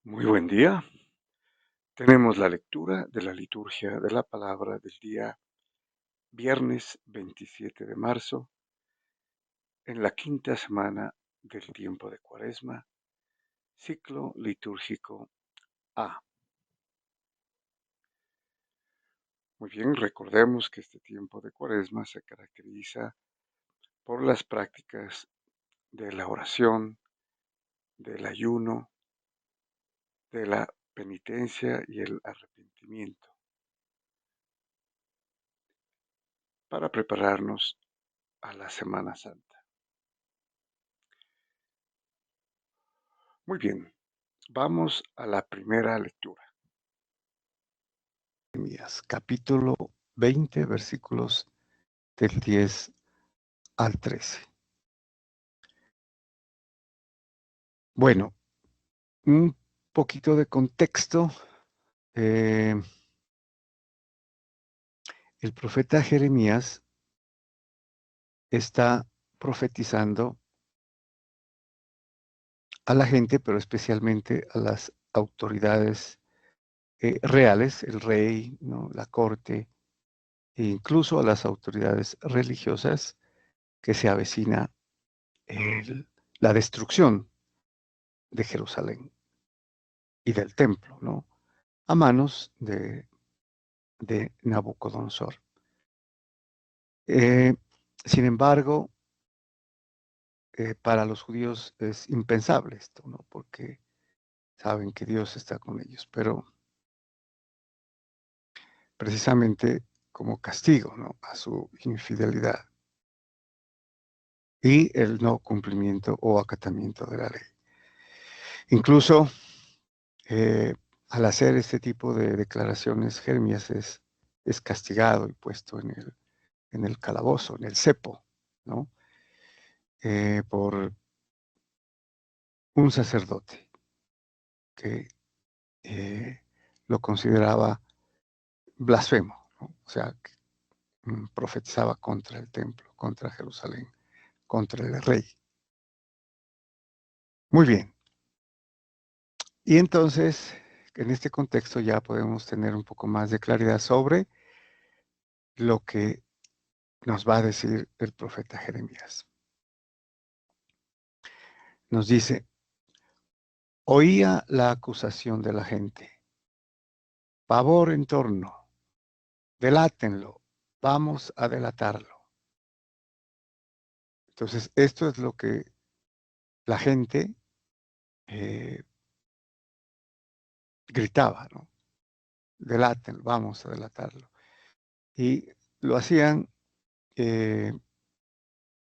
Muy buen día. Tenemos la lectura de la liturgia de la palabra del día viernes 27 de marzo, en la quinta semana del tiempo de Cuaresma, ciclo litúrgico A. Muy bien, recordemos que este tiempo de Cuaresma se caracteriza por las prácticas de la oración, del ayuno, de la penitencia y el arrepentimiento, para prepararnos a la Semana Santa. Muy bien, vamos a la primera lectura. Jeremías, capítulo 20, versículos del 10 al 13. Bueno, un poquito de contexto. Eh, el profeta Jeremías está profetizando a la gente, pero especialmente a las autoridades reales, el rey, ¿no?, la corte, e incluso a las autoridades religiosas, que se avecina la destrucción de Jerusalén y del templo, ¿no?, a manos de Nabucodonosor. Eh, Sin embargo, para los judíos es impensable esto, ¿no? Porque saben que Dios está con ellos, pero precisamente como castigo, ¿no?, a su infidelidad y el no cumplimiento o acatamiento de la ley. Incluso al hacer este tipo de declaraciones, Jeremías es castigado y puesto en el calabozo, en el cepo, ¿no?, por un sacerdote que lo consideraba blasfemo, ¿no? O sea, que profetizaba contra el templo, contra Jerusalén, contra el rey. Muy bien. Y entonces, en este contexto ya podemos tener un poco más de claridad sobre lo que nos va a decir el profeta Jeremías. Nos dice: oía la acusación de la gente, pavor en torno, delátenlo, vamos a delatarlo. Entonces, esto es lo que la gente gritaba, ¿no? Delátenlo, vamos a delatarlo. Y lo hacían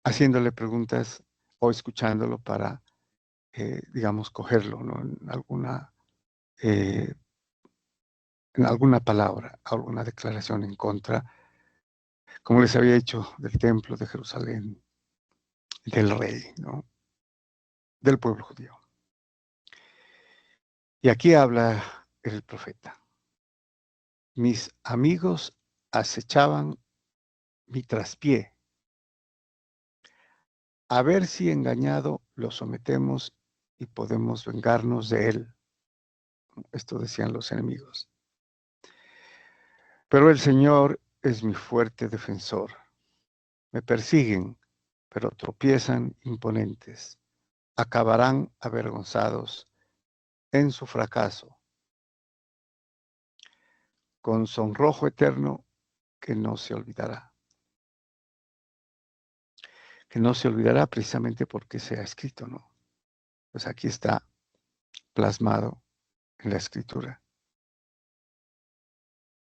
haciéndole preguntas o escuchándolo para, digamos, cogerlo, ¿no?, eh, en alguna palabra, alguna declaración en contra, como les había dicho, del templo de Jerusalén, del rey, ¿no?, del pueblo judío. Y aquí habla el profeta: mis amigos acechaban mi traspié, a ver si engañado lo sometemos y podemos vengarnos de él. Esto decían los enemigos. Pero el Señor es mi fuerte defensor. Me persiguen, pero tropiezan imponentes. Acabarán avergonzados en su fracaso, con sonrojo eterno que no se olvidará. Que no se olvidará precisamente porque se ha escrito, ¿no? Pues aquí está plasmado en la Escritura.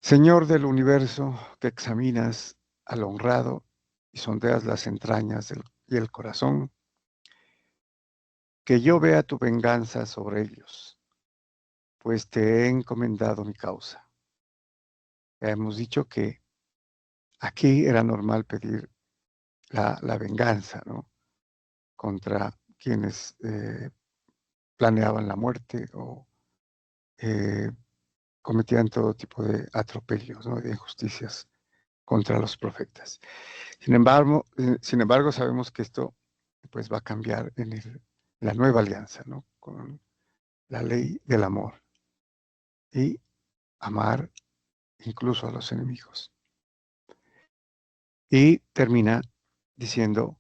Señor del universo, que examinas al honrado y sondeas las entrañas y el corazón, que yo vea tu venganza sobre ellos, pues te he encomendado mi causa. Ya hemos dicho que aquí era normal pedir la venganza, ¿no?, contra quienes planeaban la muerte o eh, cometían todo tipo de atropellos, ¿no?, de injusticias contra los profetas. Sin embargo, sabemos que esto pues va a cambiar en la nueva alianza, ¿no?, la ley del amor y amar incluso a los enemigos. Y termina diciendo,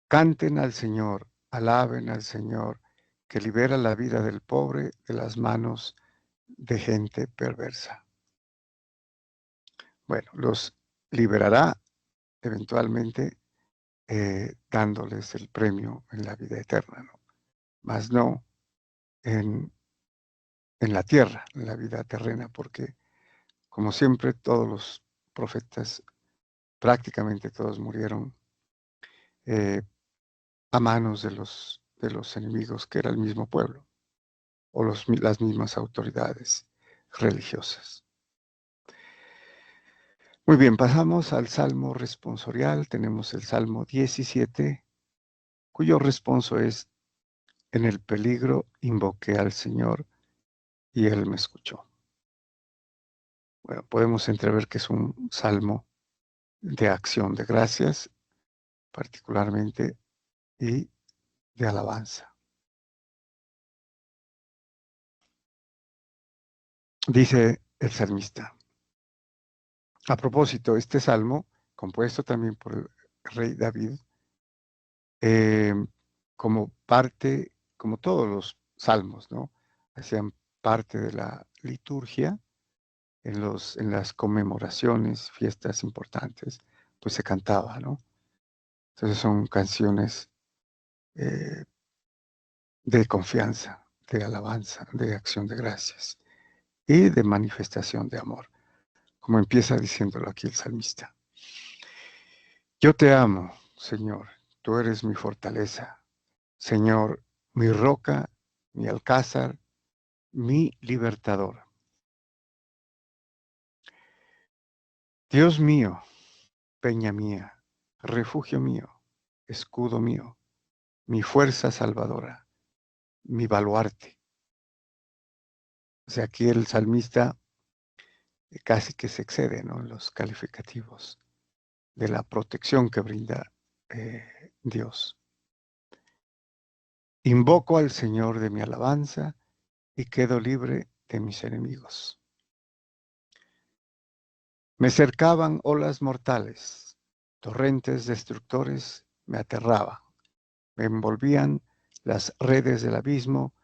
canten al Señor, alaben al Señor, que libera la vida del pobre de las manos de gente perversa. Bueno, los liberará eventualmente dándoles el premio en la vida eterna, ¿no? Mas no en, en la tierra, en la vida terrena, porque como siempre todos los profetas, prácticamente todos murieron eh, a manos de los enemigos, que era el mismo pueblo, o las mismas autoridades religiosas. Muy bien, pasamos al Salmo responsorial. Tenemos el Salmo 17, cuyo responso es, en el peligro invoqué al Señor y Él me escuchó. Bueno, podemos entrever que es un salmo de acción de gracias, particularmente, y de alabanza. Dice el salmista. A propósito, este salmo, compuesto también por el rey David, eh, como parte, como todos los salmos, ¿no? Hacían parte de la liturgia en las conmemoraciones, fiestas importantes, pues se cantaba, ¿no? Entonces son canciones eh, de confianza, de alabanza, de acción de gracias y de manifestación de amor, como empieza diciéndolo aquí el salmista. Yo te amo, Señor, tú eres mi fortaleza, Señor, mi roca, mi alcázar, mi libertador. Dios mío, peña mía, refugio mío, escudo mío, mi fuerza salvadora, mi baluarte. O sea, aquí el salmista casi que se excede, ¿no?, en los calificativos de la protección que brinda Dios. Invoco al Señor de mi alabanza y quedo libre de mis enemigos. Me cercaban olas mortales, torrentes destructores me aterraban, me envolvían las redes del abismo,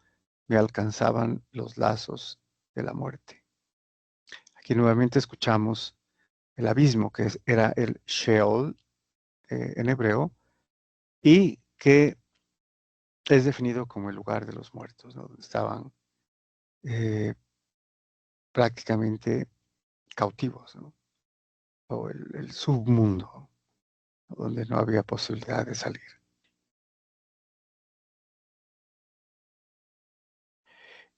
me alcanzaban los lazos de la muerte. Aquí nuevamente escuchamos el abismo, que era el Sheol en hebreo, y que es definido como el lugar de los muertos, ¿no?, donde estaban prácticamente cautivos, ¿no?, o el submundo, donde no había posibilidad de salir.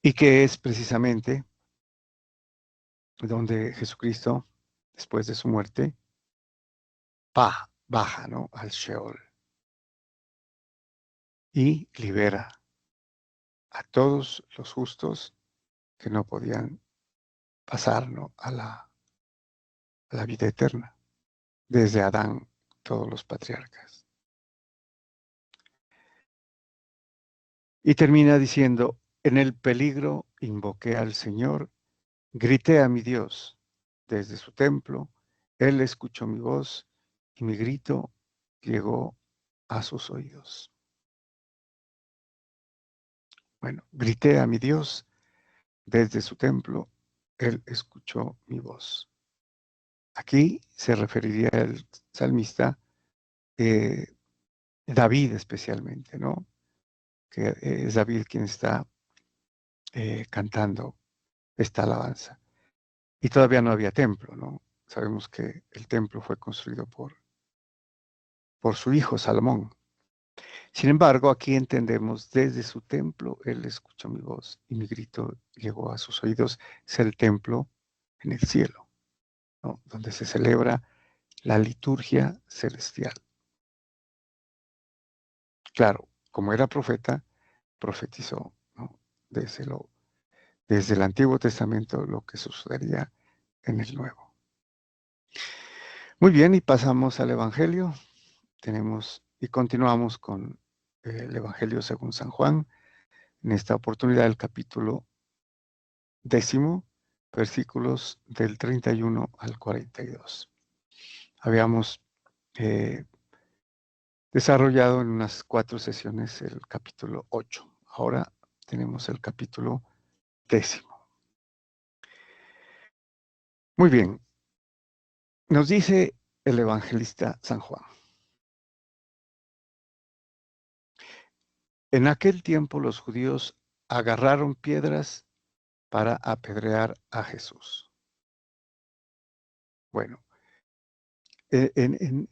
Y que es precisamente donde Jesucristo, después de su muerte, baja, ¿no?, al Sheol y libera a todos los justos que no podían pasar, ¿no?, a la vida eterna, desde Adán, todos los patriarcas. Y termina diciendo, en el peligro invoqué al Señor, grité a mi Dios desde su templo, Él escuchó mi voz y mi grito llegó a sus oídos. Bueno, grité a mi Dios desde su templo, Él escuchó mi voz. Aquí se referiría el salmista, eh, David especialmente, ¿no?, que es David quien está cantando esta alabanza. Y todavía no había templo, ¿no? Sabemos que el templo fue construido por su hijo Salomón. Sin embargo, aquí entendemos, desde su templo, Él escuchó mi voz y mi grito llegó a sus oídos. Es el templo en el cielo, ¿no?, donde se celebra la liturgia celestial. Claro, como era profeta, profetizó, ¿no?, desde el Antiguo Testamento lo que sucedería en el Nuevo. Muy bien, y pasamos al Evangelio. Tenemos y continuamos con el Evangelio según San Juan, en esta oportunidad el capítulo 10, versículos del 31 al 42. Habíamos desarrollado en unas 4 sesiones el capítulo 8. Ahora tenemos el capítulo 10. Muy bien, nos dice el evangelista San Juan. En aquel tiempo los judíos agarraron piedras para apedrear a Jesús. Bueno, en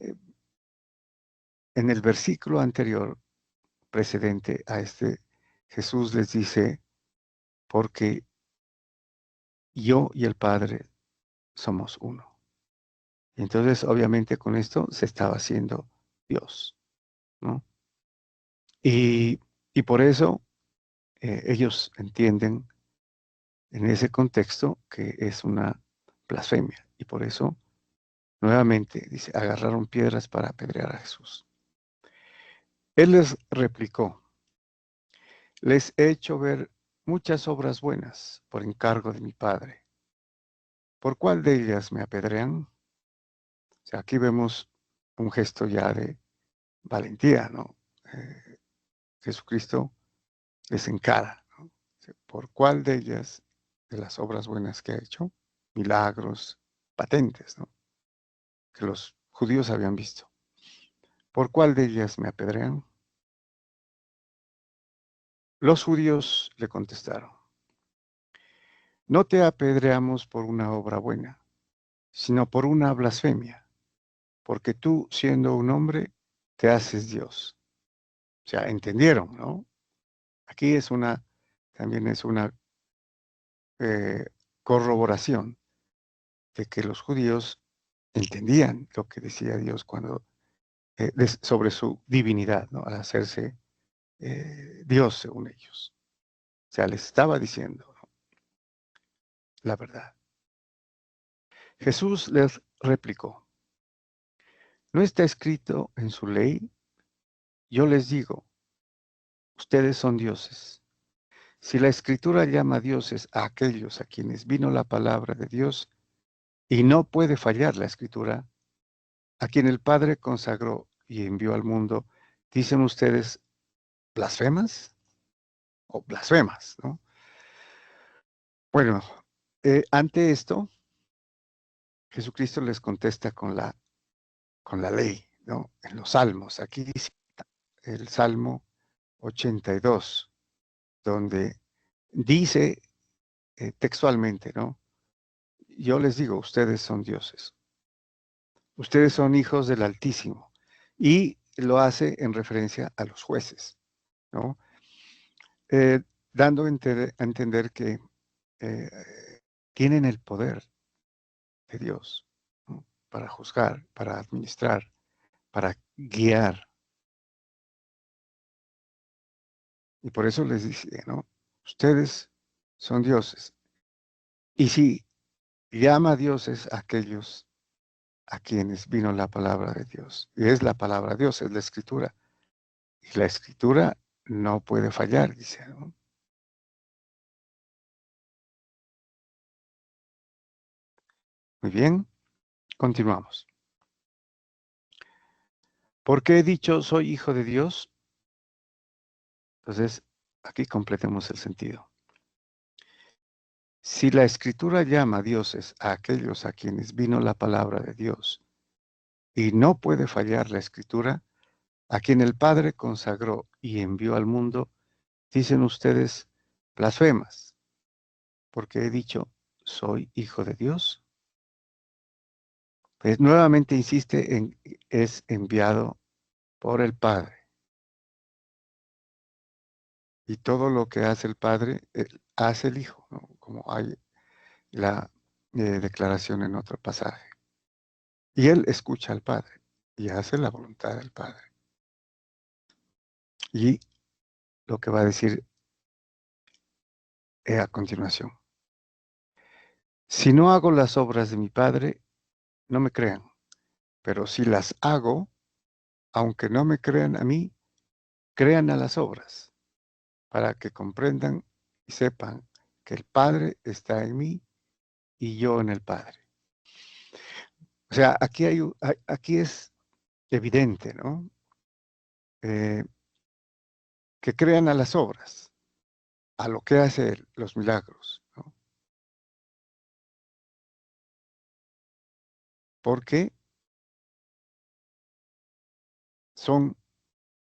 el versículo anterior, precedente a este, Jesús les dice, porque yo y el Padre somos uno. Y entonces, obviamente, con esto se estaba haciendo Dios, ¿no? Y por eso ellos entienden en ese contexto que es una blasfemia. Y por eso, nuevamente, dice, agarraron piedras para apedrear a Jesús. Él les replicó, les he hecho ver muchas obras buenas por encargo de mi Padre. ¿Por cuál de ellas me apedrean? O sea, aquí vemos un gesto ya de valentía, ¿no? Jesucristo les encara, ¿no? ¿Por cuál de ellas, de las obras buenas que ha hecho, milagros patentes, ¿no? Que los judíos habían visto? ¿Por cuál de ellas me apedrean? Los judíos le contestaron, no te apedreamos por una obra buena, sino por una blasfemia, porque tú, siendo un hombre, te haces Dios. O sea, entendieron, ¿no? Aquí también es una eh, corroboración de que los judíos entendían lo que decía Dios sobre su divinidad, ¿no? Al hacerse Dios según ellos. O sea, les estaba diciendo, ¿no?, la verdad. Jesús les replicó, ¿no está escrito en su ley? Yo les digo, ustedes son dioses. Si la escritura llama dioses a aquellos a quienes vino la palabra de Dios, y no puede fallar la escritura, a quien el Padre consagró y envió al mundo, dicen ustedes blasfemas o blasfemas, ¿no? Bueno, ante esto, Jesucristo les contesta con la ley, ¿no? En los salmos. Aquí dice el Salmo 82, donde dice textualmente, ¿no? Yo les digo, ustedes son dioses. Ustedes son hijos del Altísimo. Y lo hace en referencia a los jueces, ¿no? Eh, dando a entender que eh, tienen el poder de Dios, ¿no?, para juzgar, para administrar, para guiar. Y por eso les dice, ¿no? Ustedes son dioses. Y si llama dioses a aquellos a quienes vino la palabra de Dios, y es la palabra de Dios, es la escritura. Y la escritura no puede fallar, dice, ¿no? Muy bien, continuamos. ¿Por qué he dicho soy hijo de Dios? Entonces, aquí completemos el sentido. Si la escritura llama dioses a aquellos a quienes vino la palabra de Dios, y no puede fallar la escritura, a quien el Padre consagró y envió al mundo, dicen ustedes blasfemas, porque he dicho soy hijo de Dios. Pues nuevamente insiste en es enviado por el Padre. Y todo lo que hace el Padre, hace el Hijo, ¿no? Como hay la declaración en otro pasaje. Y él escucha al Padre y hace la voluntad del Padre. Y lo que va a decir a continuación. Si no hago las obras de mi Padre, no me crean. Pero si las hago, aunque no me crean a mí, crean a las obras, para que comprendan y sepan que el Padre está en mí y yo en el Padre. O sea, aquí es evidente, ¿no? Eh, que crean a las obras, a lo que hace Él, los milagros, ¿no? Porque son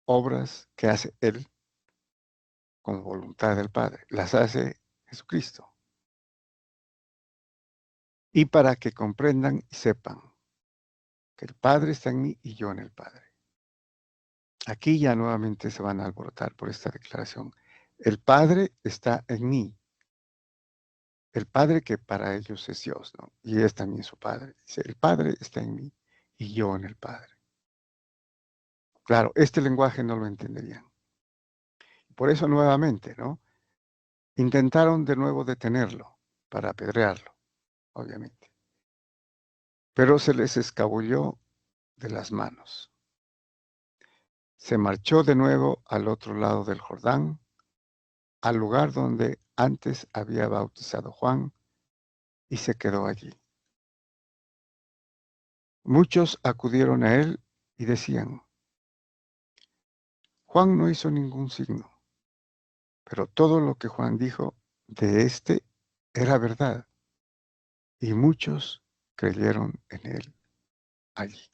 obras que hace Él con voluntad del Padre, las hace Jesucristo. Y para que comprendan y sepan que el Padre está en mí y yo en el Padre. Aquí ya nuevamente se van a alborotar por esta declaración. El Padre está en mí. El Padre que para ellos es Dios, ¿no? Y es también su Padre. Dice, el Padre está en mí y yo en el Padre. Claro, este lenguaje no lo entenderían. Por eso nuevamente, ¿no? Intentaron de nuevo detenerlo para apedrearlo, obviamente. Pero se les escabulló de las manos. Se marchó de nuevo al otro lado del Jordán, al lugar donde antes había bautizado Juan, y se quedó allí. Muchos acudieron a él y decían, Juan no hizo ningún signo, pero todo lo que Juan dijo de éste era verdad, y muchos creyeron en él allí.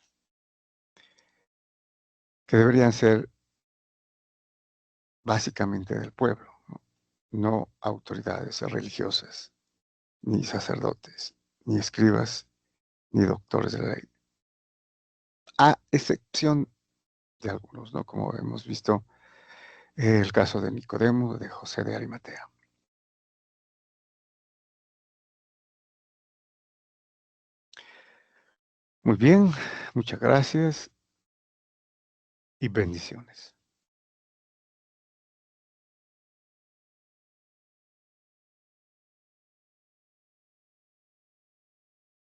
Que deberían ser básicamente del pueblo, no autoridades religiosas, ni sacerdotes, ni escribas, ni doctores de la ley, a excepción de algunos, ¿no? Como hemos visto el caso de Nicodemo, de José de Arimatea. Muy bien, muchas gracias y bendiciones.